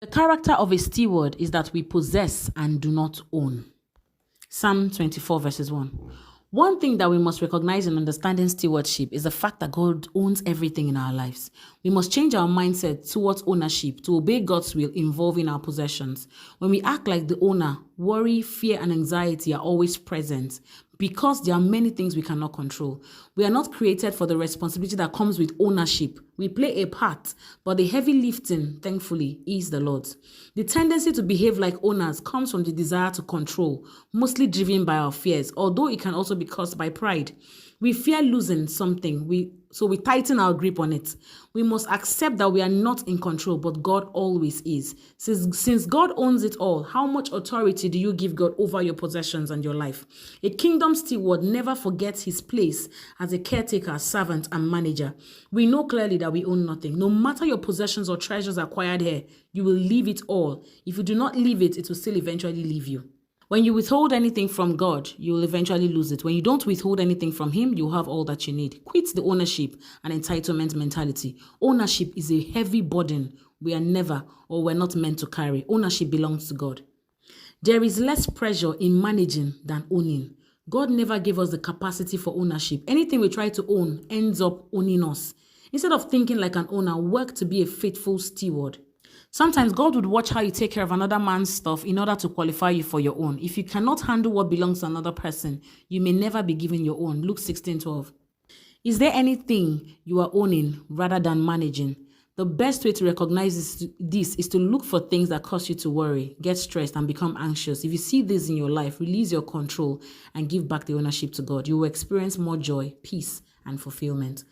The character of a steward is that we possess and do not own. Psalm 24 verses 1. One thing that we must recognize in understanding stewardship is the fact that God owns everything in our lives. We must change our mindset towards ownership to obey God's will involving our possessions. When we act like the owner, worry, fear, and anxiety are always present because there are many things we cannot control. We are not created for the responsibility that comes with ownership. We play a part, but the heavy lifting, thankfully, is the Lord's. The tendency to behave like owners comes from the desire to control, mostly driven by our fears, although it can also be caused by pride. We fear losing something, so we tighten our grip on it. We must accept that we are not in control, but God always is. Since God owns it all, how much authority do you give God over your possessions and your life? A kingdom steward never forgets his place as a caretaker, servant, and manager. We know clearly that we own nothing. No matter your possessions or treasures acquired here, you will leave it all. If you do not leave it, it will still eventually leave you. When you withhold anything from God, you will eventually lose it. When you don't withhold anything from Him, you'll have all that you need. Quit the ownership and entitlement mentality. Ownership is a heavy burden we are never or we're not meant to carry. Ownership belongs to God. There is less pressure in managing than owning. God never gave us the capacity for ownership. Anything we try to own ends up owning us. Instead of thinking like an owner, work to be a faithful steward. Sometimes God would watch how you take care of another man's stuff in order to qualify you for your own. If you cannot handle what belongs to another person, you may never be given your own. Luke 16:12. Is there anything you are owning rather than managing? The best way to recognize this is to look for things that cause you to worry, get stressed, and become anxious. If you see this in your life, release your control and give back the ownership to God. You will experience more joy, peace, and fulfillment.